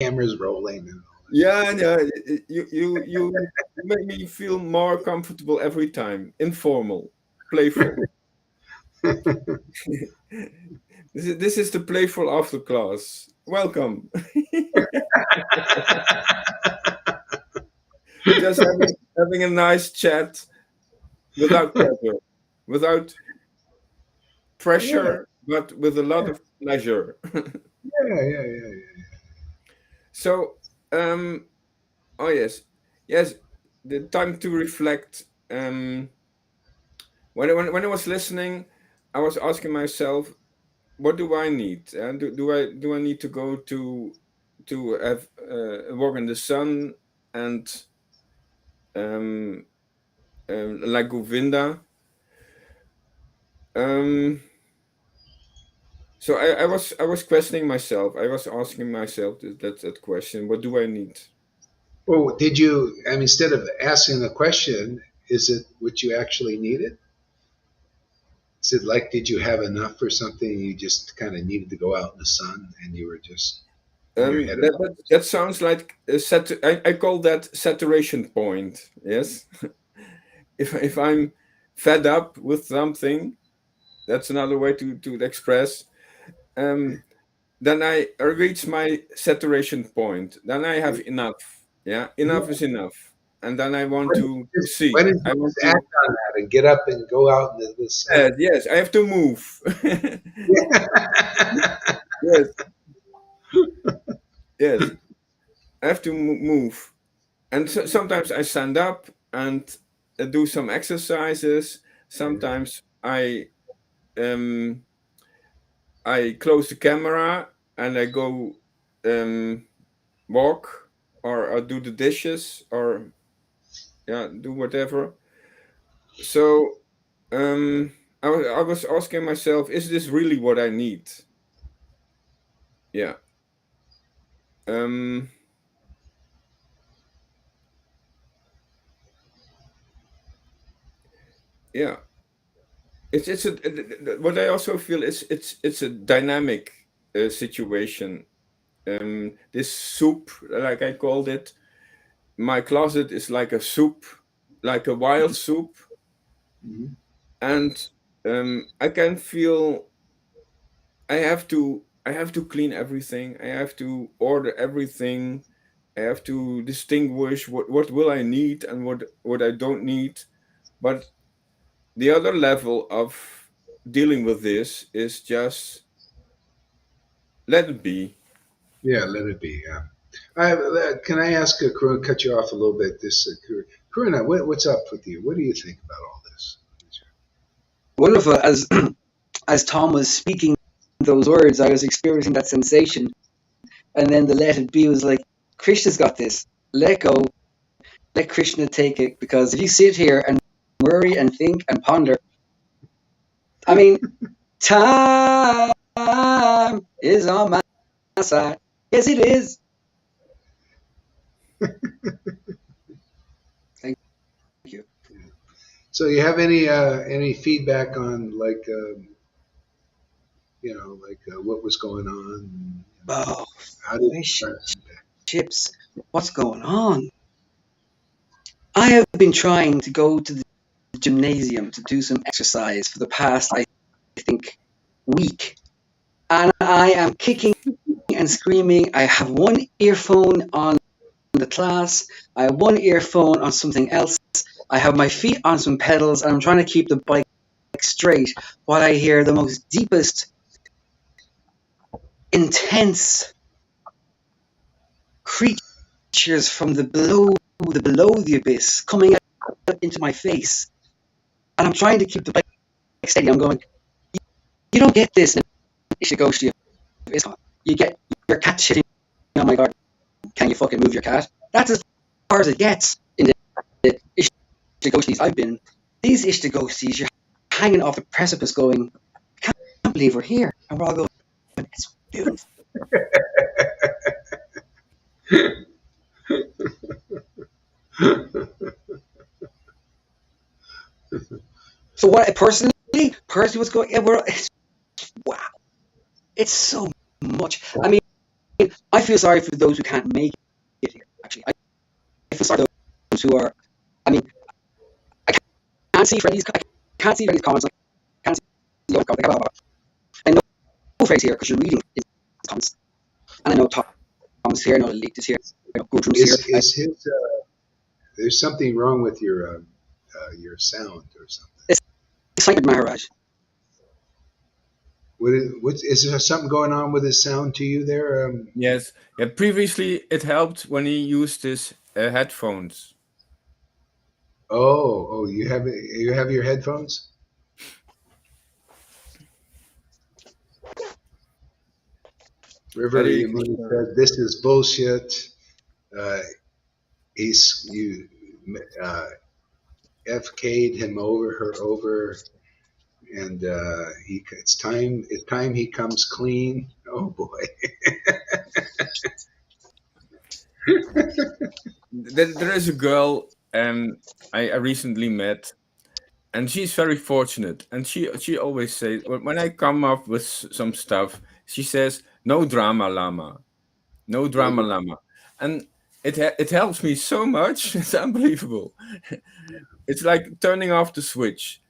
cameras rolling. And Yeah, you make me feel more comfortable every time. Informal, playful. This is the playful after class. Welcome. Just having a nice chat without pressure, without yeah, pressure, but with a lot yeah, of pleasure. yeah. So, um, oh yes, yes, the time to reflect. When I was listening, I was asking myself, what do I need? Do I need to go to have a walk in the sun and um, like Govinda? Um, so I was questioning myself. I was asking myself that question. What do I need? Oh, did you? I mean, instead of asking the question, is it what you actually needed? Is it like, did you have enough for something? You just kind of needed to go out in the sun, and you were just in your head That, about that that sounds like I call that saturation point. Yes, if I'm fed up with something, that's another way to express. Um, then I reach my saturation point. Then I have it. enough. Yeah, enough is enough. And then I want to Why see. didn't I you want just act to. on that and get up and go out into the sun? Yes, I have to move. Yeah. Yes, yes, I have to move. And sometimes I stand up and do some exercises. Sometimes um I close the camera and I go um walk, or do the dishes, or yeah, do whatever. So I was asking myself, is this really what I need? Yeah. Um, yeah. It's a what I also feel is it's a dynamic situation. This soup, like I called it, my closet is like a soup, like a wild soup, Mhm. and I can feel I have to clean everything. I have to order everything. I have to distinguish what will I need and what I don't need. But the other level of dealing with this is just let it be. Yeah, let it be. Yeah. Can I ask Karuna, cut you off a little bit? Karuna, what's up with you? What do you think about all this? Wonderful. As Tom was speaking those words, I was experiencing that sensation, and then the let it be was like, Krishna's got this. Let go. Let Krishna take it. Because if you sit here and worry and think and ponder, I mean, time is on my side. Yes, it is. Thank you. So, you have any feedback on like what was going on? Oh, How did fish that impact? chips. What's going on? I have been trying to go to the gymnasium to do some exercise for the past, I think, week. And I am kicking and screaming. I have one earphone on the class, I have one earphone on something else, I have my feet on some pedals, and I'm trying to keep the bike straight while I hear the most deepest, intense creatures from the below the abyss coming out into my face. And I'm trying to keep the bike steady. I'm going, you don't get this in Ishigoshi. You get your cat shitting on my garden. Can you fucking move your cat? That's as far as it gets in the Ishtagoshis I've been. These Ishtagoshis, you're hanging off the precipice going, I can't believe we're here. And we're all going, it's beautiful. So what personally what's going, yeah, wow. It's so much. I mean, I feel sorry for those who can't make it here. Actually, I feel sorry for those who are. I mean, I can't see Freddie's. I can't see Freddie's comments. I can't see your comments. I know Freddie's here because you're reading his comments, and I know Tom's here. I know Elite is here. I know Gudrun's here. Is his there's something wrong with your sound or something? It's Sanket Maharaj. Is there something going on with his sound to you there? Yes. Yeah. Previously, it helped when he used his headphones. Oh, you have your headphones? River Hare Yamuni Krishna. said, "This is bullshit." You FK'd him her over, and it's time he comes clean. Oh boy. There is a girl I recently met, and she's very fortunate. And she always says, when I come up with some stuff, she says, "No drama, Lama. No drama, Lama." And it helps me so much. It's unbelievable. It's like turning off the switch.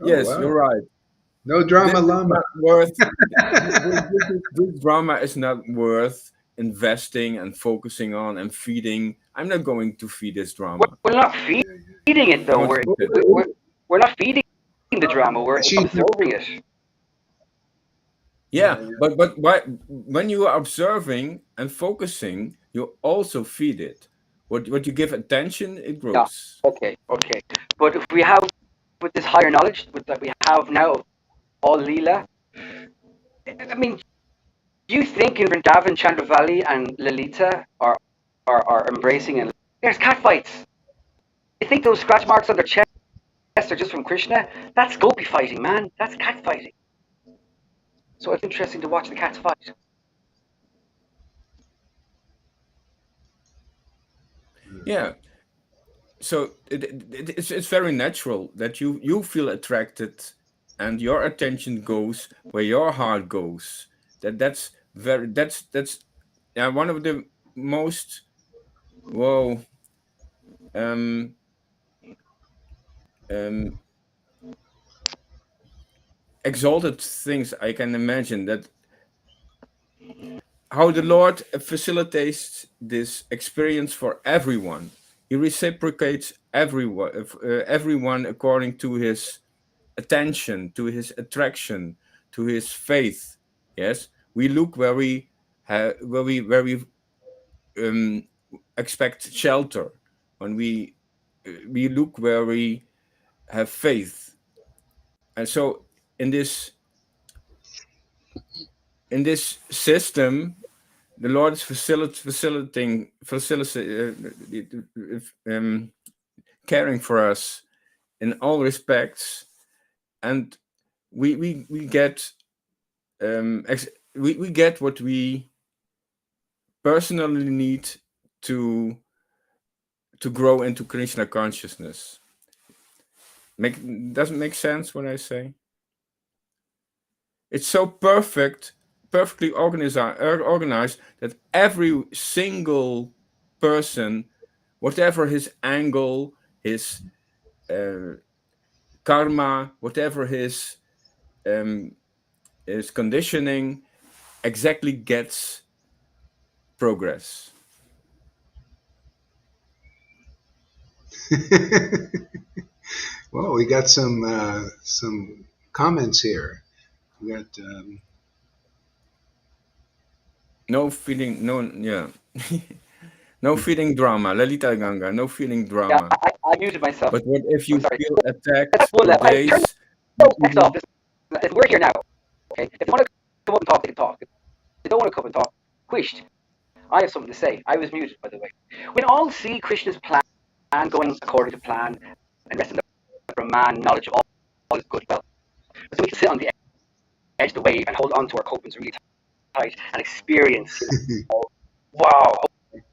Oh, Yes, wow. you're right. No drama, This is Lama. not worth. This drama is not worth investing and focusing on and feeding. I'm not going to feed this drama. We're not feeding it I though. want to keep it. We're not feeding the drama. We're observing it. Yeah, but when you are observing and focusing, you also feed it. What you give attention, it grows. Okay. But if we have with this higher knowledge that we have now, all Leela, I mean, do you think in Vrindavan, Chandravali, and Lalita are embracing and there's cat fights? You think those scratch marks on their chest are just from Krishna? That's gopi fighting, man. That's cat fighting. So it's interesting to watch the cats fight. Yeah. So it's very natural that you feel attracted, and your attention goes where your heart goes. That's one of the most um, um, exalted things I can imagine. That how the Lord facilitates this experience for everyone. He reciprocates everyone according to his attention, to his attraction, to his faith. Yes, we look where we expect shelter. When we look where we have faith, and so in this system, the Lord is facilitating, caring for us in all respects, and we get we get what we personally need to grow into Krishna consciousness. Doesn't make sense what I say? It's so perfectly organized that every single person, whatever his angle, his karma, whatever his conditioning, exactly gets progress. Well, we got some comments here. We got No feeling, no feeling drama. Lalita Ganga, no feeling drama. Yeah, I muted myself. But what if you feel That's attacked one for level. Turn days? the text off. We're here now. Okay. If you want to come up and talk, they can talk. If they don't want to come and talk, quished. I have something to say. I was muted, by the way. We can all see Krishna's plan going according to plan and resting from man, knowledge of all is good. Well, so we can sit on the edge of the wave and hold on to our copings really tight and experience. Wow,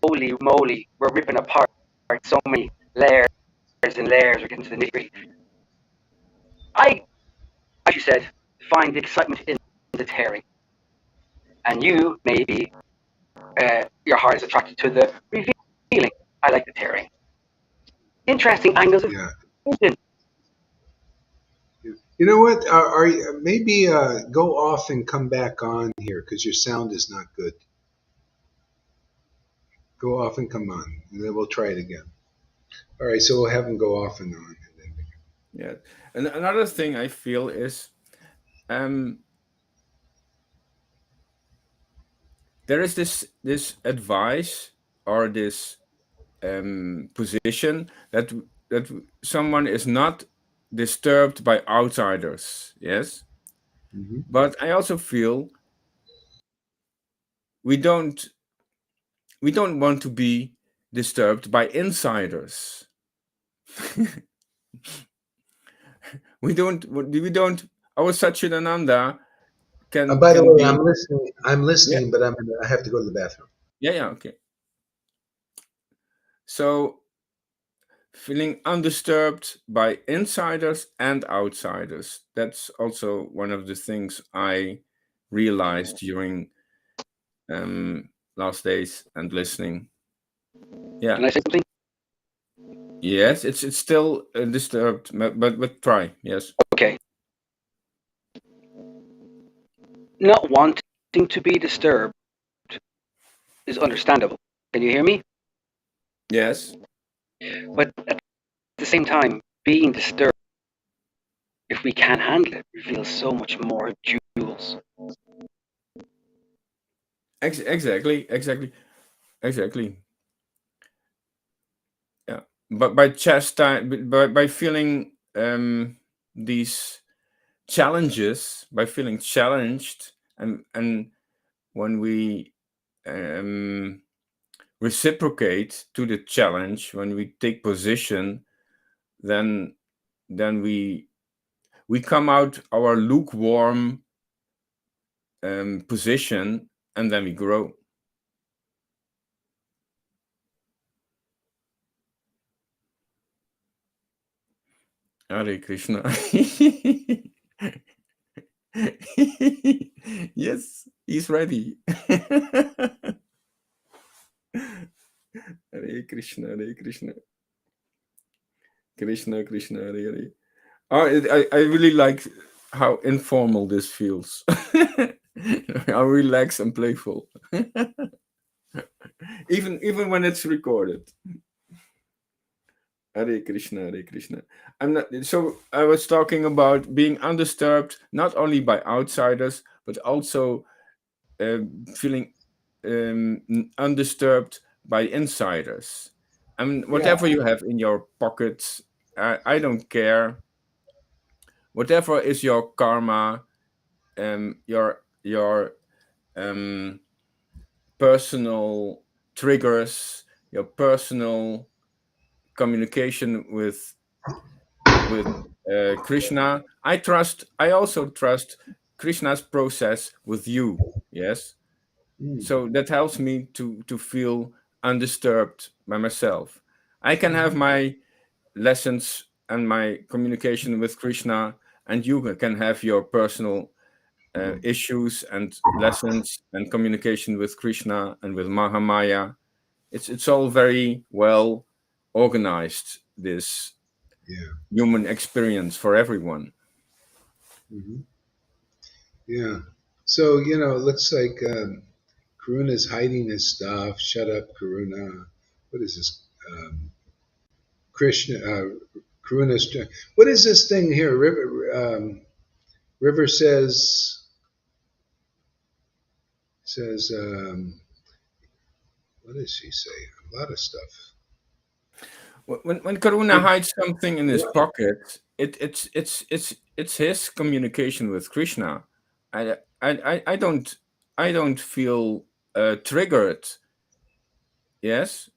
holy moly, we're ripping apart so many layers and layers. We're getting to the nitty gritty. I, as you said, find the excitement in the tearing, and you maybe your heart is attracted to the revealing. I like the tearing. Interesting angles of Yeah. vision. You know what? Are you, maybe go off and come back on here because your sound is not good. Go off and come on, and then we'll try it again. All right, so we'll have them go off and on. And then Yeah. And another thing I feel is there is this advice or this position that someone is not disturbed by outsiders. Yes, Mhm. but I also feel we don't want to be disturbed by insiders. we don't. Our Satchidananda By the can way, be. I'm listening. I'm Yeah. listening, but I have to go to the bathroom. Yeah. Okay. So feeling undisturbed by insiders and outsiders. That's also one of the things I realized during last days and listening. Yeah. Can I say something? Yes, it's still disturbed, but try. Yes. Okay. Not wanting to be disturbed is understandable. Can you hear me? Yes. But at the same time, being disturbed, if we can't handle it, reveals so much more jewels. Exactly. Yeah. But by by feeling these challenges, by feeling challenged, and when we reciprocate to the challenge, when we take position, then we come out our lukewarm position, and then we grow. Hare Krishna. Yes, he's ready. Hare Krishna, Hare Krishna. Krishna, Krishna, Hare Hare. Oh, I really like how informal this feels. How relaxed and playful. even when it's recorded. Hare Krishna, Hare Krishna. I'm not. So I was talking about being undisturbed, not only by outsiders, but also feeling undisturbed by insiders. I mean, whatever you have in your pockets, I don't care. Whatever is your karma, your personal triggers, your personal communication with Krishna. I also trust Krishna's process with you. Yes, Mm. so that helps me to feel undisturbed by myself. I can have my lessons and my communication with Krishna, and you can have your personal issues and lessons and communication with Krishna and with Mahamaya. It's all very well organized, this Yeah. human experience for everyone. Hmm. Yeah. So it looks like Karuna's hiding his stuff. Shut up, Karuna. What is this? Krishna. Karuna's. What is this thing here? River says. What does he say? A lot of stuff. When Karuna hides something in his pocket, it's his communication with Krishna. I don't feel triggered. Yes,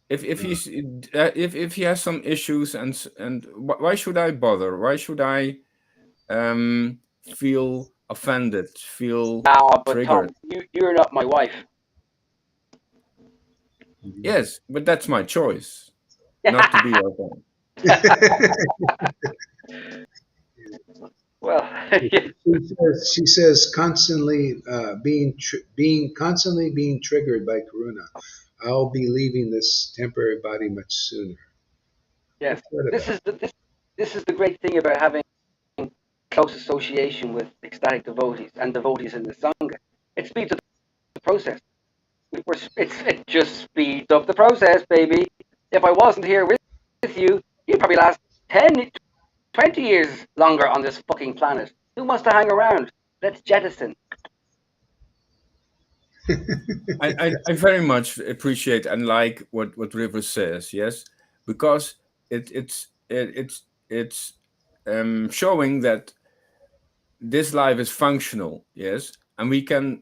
if Uh, he's if he has some issues, and why should I bother? Why should I feel offended? Feel Ah, but triggered? Tom, you're not my wife. mhm. Yes, but that's my choice, not to be your friend. Well, She says constantly constantly being triggered by karuna. I'll be leaving this temporary body much sooner. yes. What's that This about? is this is the great thing about having close association with ecstatic devotees and devotees in the sangha. It speeds up the process. It just speeds up the process, baby. If I wasn't here with you, you'd probably last 10, 20 years longer on this fucking planet. Who wants to hang around? Let's jettison. I very much appreciate and like what River says, yes, because it's showing that this life is functional, yes, and we can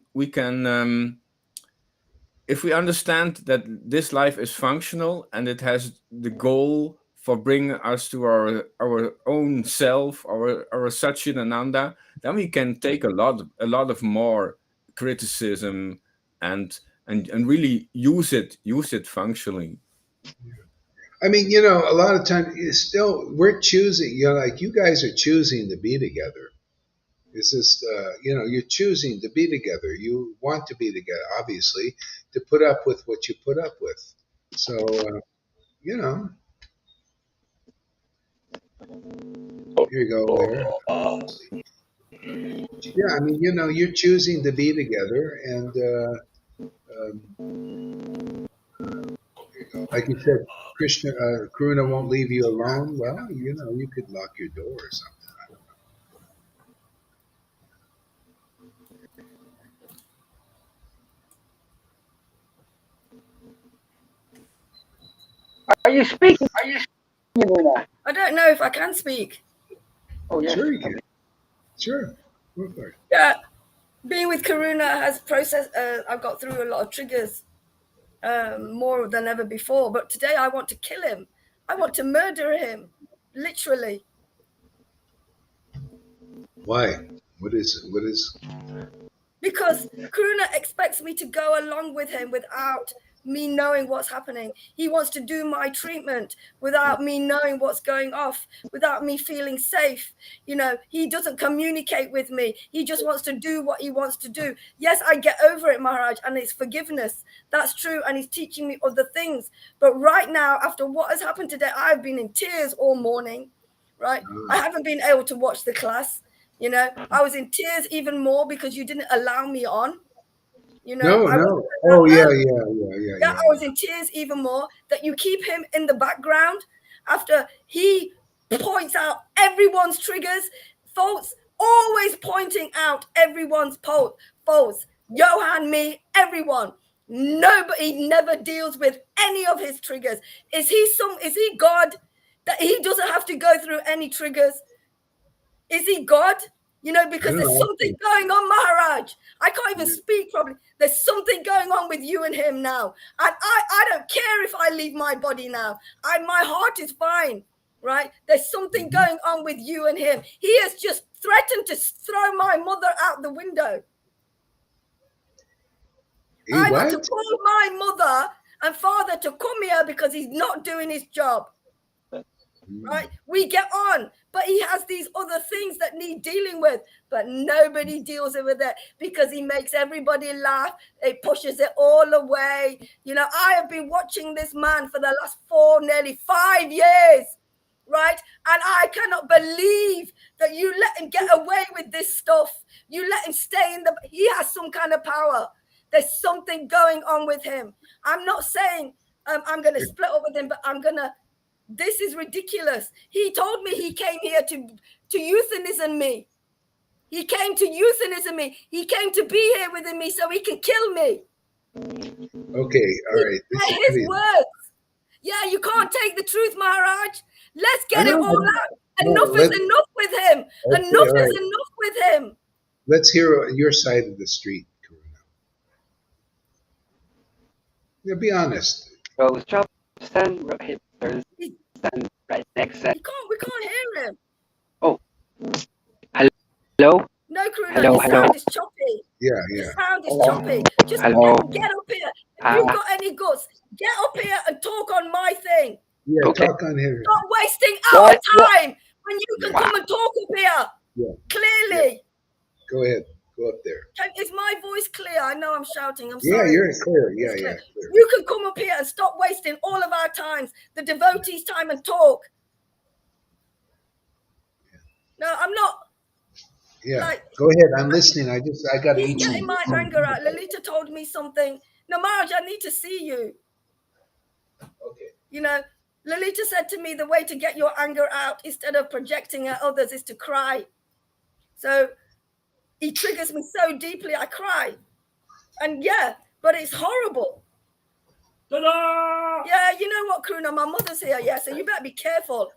if we understand that this life is functional and it has the goal for bringing us to our own self, our Satchitananda, then we can take a lot of more criticism and and really use it functionally. I mean, a lot of times still we're choosing. Like you guys are choosing to be together. It's just, you're choosing to be together. You want to be together, obviously, to put up with what you put up with. So, you know, here you go, there. Yeah, I mean, you're choosing to be together, and like you said, Krishna, Karuna won't leave you alone. Well, you could lock your door or something. Are you speaking? Nina? I don't know if I can speak. Oh, yes. Sure, you can. Sure, go for it. Yeah, being with Karuna has processed. I've got through a lot of triggers, more than ever before. But today I want to kill him. I want to murder him, literally. Why? What is? Because Karuna expects me to go along with him without me knowing what's happening. He wants to do my treatment without me knowing what's going off, without me feeling safe. He doesn't communicate with me. He just wants to do what he wants to do. Yes, I get over it, Maharaj, and it's forgiveness. That's true. And he's teaching me other things. But right now, after what has happened today, I've been in tears all morning, right? I haven't been able to watch the class. I was in tears even more because you didn't allow me on. No, I was no. Oh, yeah. I was in tears even more that you keep him in the background after he points out everyone's triggers, faults, always pointing out everyone's faults. Johan, me, everyone. Nobody never deals with any of his triggers. Is he God that he doesn't have to go through any triggers? Is he God? Because there's something going on, Maharaj. I can't even speak properly. There's something going on with you and him now. And I don't care if I leave my body now. My heart is fine, right? There's something going on with you and him. He has just threatened to throw my mother out the window. I got to call my mother and father to come here because he's not doing his job. Right? We get on, but he has these other things that need dealing with, but nobody deals with it because he makes everybody laugh. He pushes it all away. I have been watching this man for the last nearly 5 years, right? And I cannot believe that you let him get away with this stuff. You let him stay he has some kind of power. There's something going on with him. I'm not saying I'm going to split up with him, but this is ridiculous. He told me he came here to euthanize me. He came to euthanize me. He came to be here with me so he can kill me. Okay, all right. His words. Yeah, you can't take the truth, Maharaj. Let's get it all out. Enough is enough with him. Okay, enough is enough with him. Let's hear your side of the street, Karuna. Yeah, be honest. Rose Johnson, Hitlers, and right next. We can't hear him. Oh, hello. No, Karuna, your sound is choppy. Yeah. Your sound is choppy. Just get up here. If you've got any guts, get up here and talk on my thing. Yeah, okay. Talk on here. Stop wasting our time when you can come and talk up here. Yeah. Clearly. Go ahead. Go up there. Is my voice clear? I know I'm shouting. I'm Yeah, sorry. you're clear. Yeah, It's yeah, clear. clear. You can come up here and stop wasting all of our times, the devotees' time, and talk. No, I'm not. Yeah. Like, Go ahead. I'm listening. I got he's itchy. getting my anger out. Lolita told me something. No, Marge, I need to see you. Okay. You know, Lolita said to me, the way to get your anger out instead of projecting at others is to cry. So he triggers me so deeply, I cry. And yeah, but it's horrible. Ta-da! Yeah, you know what, Karuna, my mother's here. Yeah, so you better be careful.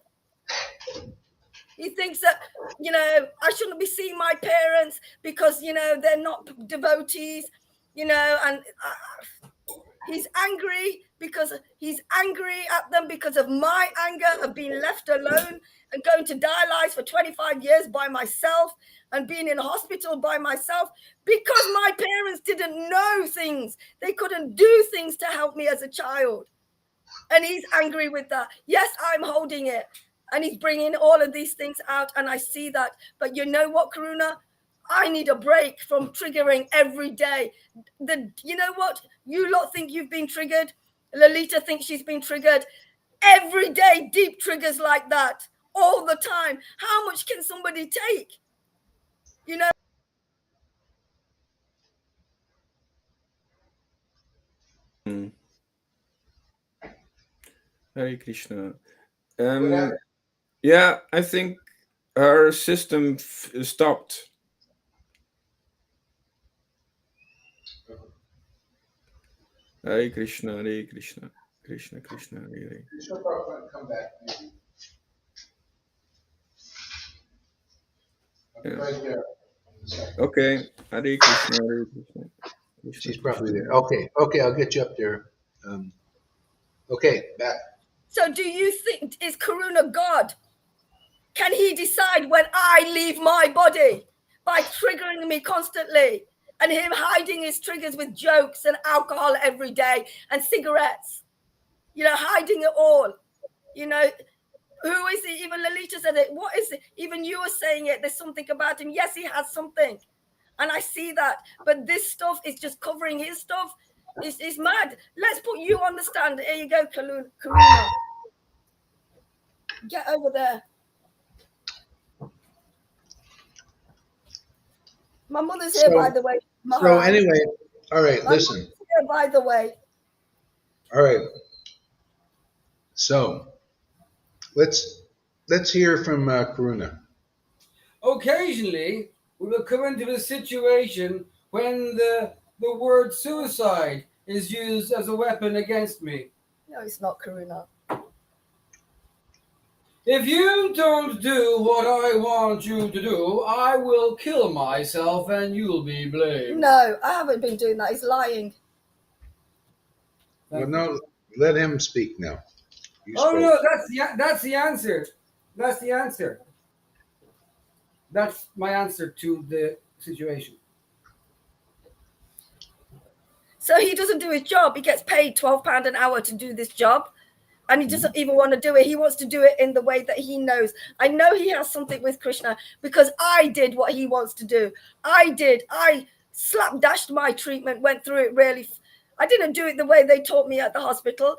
He thinks that, you know, I shouldn't be seeing my parents because, you know, they're not devotees, you know, and he's angry because he's angry at them because of my anger of being left alone and going to dialyze for 25 years by myself and being in hospital by myself because my parents didn't know things. They couldn't do things to help me as a child. And he's angry with that. Yes, I'm holding it. And he's bringing all of these things out. And I see that. But you know what, Karuna? I need a break from triggering every day. You know what? You lot think you've been triggered. Lolita thinks she's been triggered. Every day, deep triggers like that. All the time. How much can somebody take? You know? Hare Krishna. Yeah, I think her system stopped. Hare Krishna, Hare Krishna, Krishna Krishna, Hare Hare. She'll probably come back. Maybe. Yeah. Right there. Okay, Hare Krishna, Hare Krishna. Krishna, She's probably there. Okay, okay, I'll get you up there. Okay, back. So do you think, is Karuna God? Can he decide when I leave my body by triggering me constantly and him hiding his triggers with jokes and alcohol every day and cigarettes, you know, hiding it all, you know? Who is he? Even Lolita said it. What is it? Even you were saying it. There's something about him. Yes, he has something. And I see that. But this stuff is just covering his stuff. It's mad. Let's put you on the stand. Here you go, Karuna. Get over there. My mother's here, by the way. So anyway, all right, listen. Here, by the way. All right. So let's hear from Karuna. Occasionally, we will come into a situation when the word suicide is used as a weapon against me. No, it's not Karuna. If you don't do what I want you to do, I will kill myself and you'll be blamed. No, I haven't been doing that. He's lying. Well, no, let him speak now. No, that's the answer. That's the answer. That's my answer to the situation. So he doesn't do his job. He gets paid £12 an hour to do this job. And he doesn't even want to do it. He wants to do it in the way that he knows. I know he has something with Krishna because I did what he wants to do. I slapdashed my treatment, went through it really. I didn't do it the way they taught me at the hospital.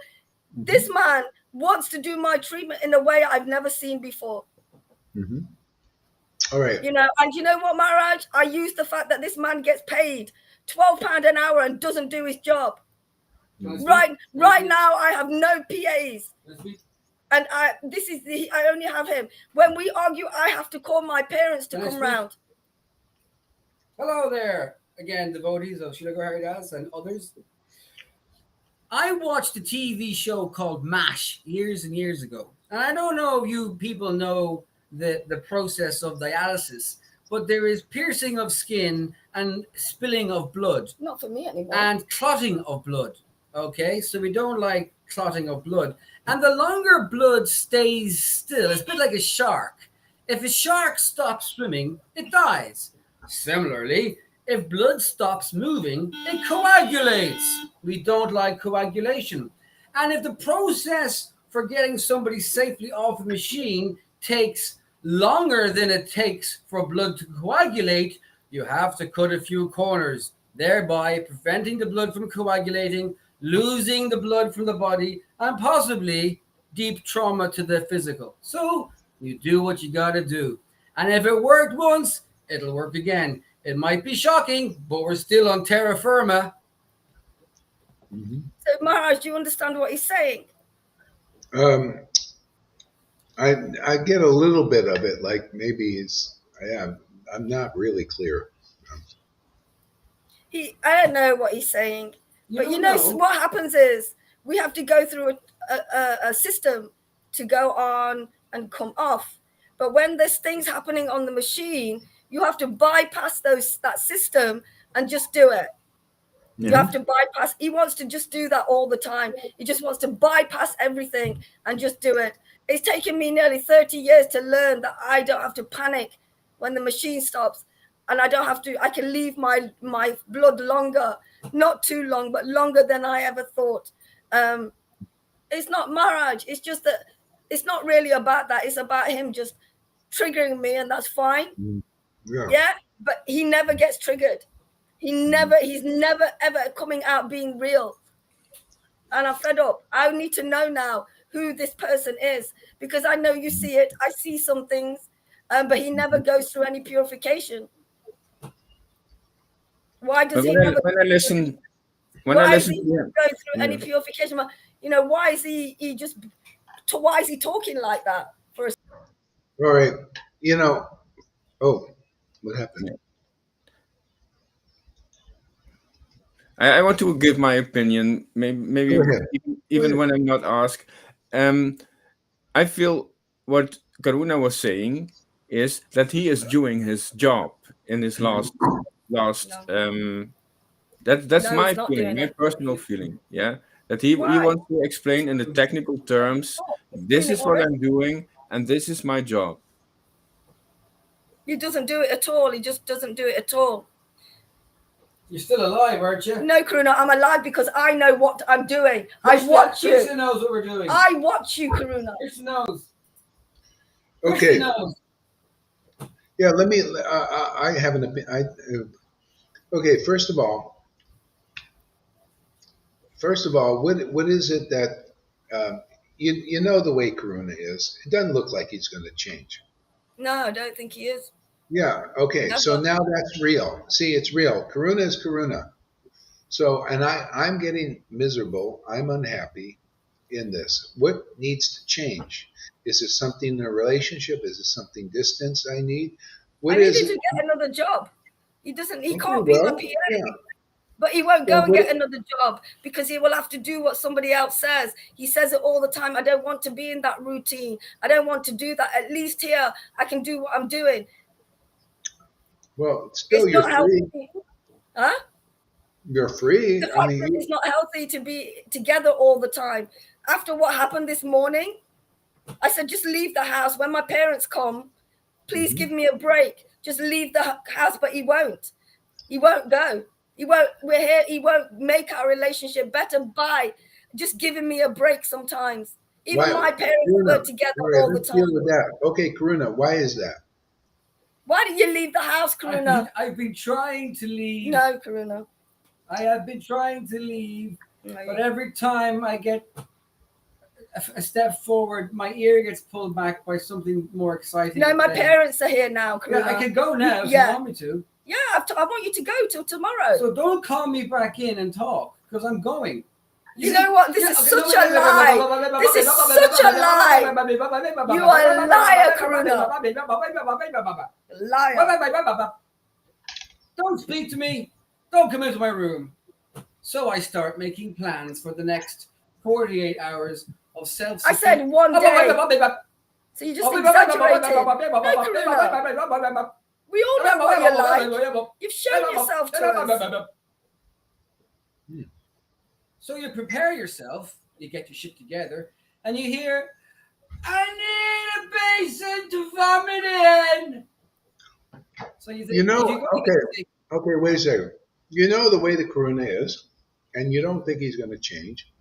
Mm-hmm. This man wants to do my treatment in a way I've never seen before. Mm-hmm. All right. You know, and you know what, Maharaj? I use the fact that this man gets paid £12 an hour and doesn't do his job. Right now, I have no PAs, and I only have him. When we argue, I have to call my parents to come round. Hello there again, devotees of Srila Haridas and others. I watched a TV show called MASH years and years ago, and I don't know if you people know the process of dialysis, but there is piercing of skin and spilling of blood. Not for me anymore. And clotting of blood. Okay, so we don't like clotting of blood. And the longer blood stays still, it's a bit like a shark. If a shark stops swimming, it dies. Similarly, if blood stops moving, it coagulates. We don't like coagulation. And if the process for getting somebody safely off a machine takes longer than it takes for blood to coagulate, you have to cut a few corners, thereby preventing the blood from coagulating, losing the blood from the body, and possibly deep trauma to the physical. So you do what you got to do. And if it worked once, it'll work again. It might be shocking, but we're still on terra firma. So, Maharaj, do you understand what he's saying? I get a little bit of it, like maybe I'm not really clear. I don't know what he's saying, but you know what happens is we have to go through a system to go on and come off. But when there's things happening on the machine, you have to bypass that system and just do it. You have to bypass. He wants to just do that all the time. He just wants to bypass everything and just do it. It's taken me nearly 30 years to learn that I don't have to panic when the machine stops, and I can leave my blood longer, not too long, but longer than I ever thought. It's not Maharaj. It's just that it's not really about that. It's about him just triggering me, and that's fine. Yeah, but he never gets triggered. He's never ever coming out being real. And I'm fed up. I need to know now who this person is, because I know you see it. I see some things, but he never goes through any purification. Why does he never go through any purification? You know, why is he talking like that? All right. You know, what happened? I want to give my opinion, maybe even when I'm not asked. I feel what Karuna was saying is that he is doing his job in his last. That's my feeling, my personal feeling. Yeah, that he wants to explain in the technical terms. This is what I'm doing, and this is my job. He doesn't do it at all. He just doesn't do it at all. You're still alive, aren't you? No, Karuna, I'm alive because I know what I'm doing. I watch you. Krishna knows what we're doing. I watch you, Karuna. Krishna knows. Okay. Krishna knows. Yeah, let me. I have an opinion. Okay, first of all, what is it that you know the way Karuna is? It doesn't look like he's going to change. No, I don't think he is. Yeah. Okay. So now that's real. See, it's real. Karuna is Karuna. So, and I'm getting miserable. I'm unhappy in this. What needs to change? Is it something in a relationship? Is it something distance I need? I need him to get another job. He doesn't. He can't be the PA. Yeah. But he won't go and get another job because he will have to do what somebody else says. He says it all the time. I don't want to be in that routine. I don't want to do that. At least here, I can do what I'm doing. Well, still, you're free. Healthy. Huh? You're free. The fact that it's not healthy to be together all the time. After what happened this morning, I said, just leave the house. When my parents come, please give me a break. Just leave the house. But he won't. He won't go. He won't. We're here. He won't make our relationship better by just giving me a break sometimes. Even my parents were together all the time. Deal with that. Okay, Karuna, why is that? Why did you leave the house, Karuna? I've been trying to leave. No, Karuna. I have been trying to leave, but every time I get a step forward, my ear gets pulled back by something more exciting. No, my parents are here now, Karuna. Yeah, I can go now if you want me to. Yeah, I want you to go till tomorrow. So don't call me back in and talk, because I'm going. You know what? This is such a lie. This is such a lie. You are a liar, Karuna. Liar. Don't speak to me. Don't come into my room. So I start making plans for the next 48 hours of self-sufficient. I said one day. So you just exaggerated. No, we all know what you're like. You've shown yourself to us. So you prepare yourself, you get your shit together, and you hear, I need a basin to vomit in. So you think, okay, wait a second. You know the way the Karuna is, and you don't think he's going to change.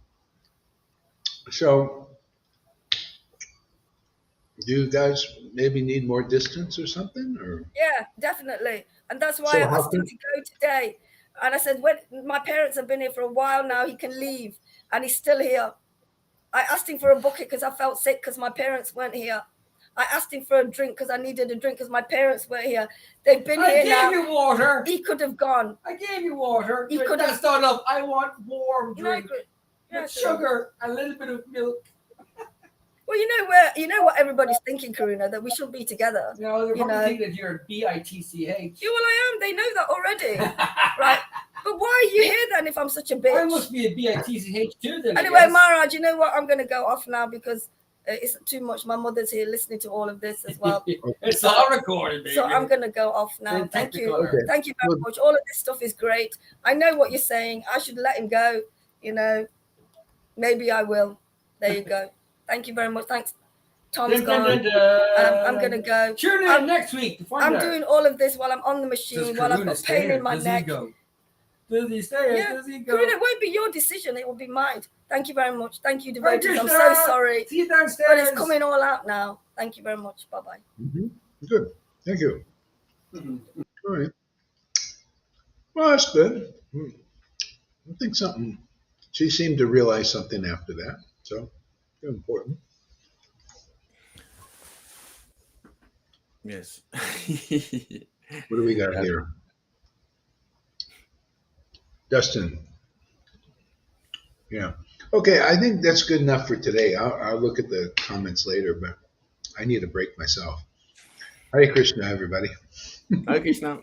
So Do you guys maybe need more distance or something? Or Yeah, definitely. And that's why So I how asked him come- to go today. And I said, when my parents have been here for a while now, he can leave. And he's still here. I asked him for a bucket because I felt sick because my parents weren't here. I asked him for a drink because I needed a drink because my parents weren't here. They've been I here gave now. you water. He could have gone. I gave you water. He But could that's not enough. I want warm You know, drink yeah, with so- sugar, a little bit of milk. Well, you know what everybody's thinking, Karuna, that we should be together. No, they're You probably know. thinking that you're BITCH. Yeah, well, I am. They know that already, right? But why are you here then if I'm such a bitch? I must be a BITCH too then. Anyway, Maharaj, you know what? I'm going to go off now because it's too much. My mother's here listening to all of this as well. It's all recorded, baby. So I'm going to go off now. Then Thank you. technical error. Thank you very much. All of this stuff is great. I know what you're saying. I should let him go. You know, maybe I will. There you go. Thank you very much. Thanks. Tom's gone. I'm going to go. Tune in next week to find I'm out. doing all of this while I'm on the machine, Does while I've Karuna got stay pain or in my does he neck. go? Does he stay? Yeah. Or does he go? Karuna, it won't be your decision. It will be mine. Thank you very much. Thank you, Right, devotees. I'm Krishna. so sorry. See you downstairs. But it's coming all out now. Thank you very much. Bye-bye. Mhm. Good. Thank you. All right. Well, that's good. I think something. She seemed to realize something after that. So, important. Yes. What do we got here? Dustin. Yeah. Okay, I think that's good enough for today. I'll look at the comments later, but I need a break myself. Hare Krishna, everybody. Hare Krishna.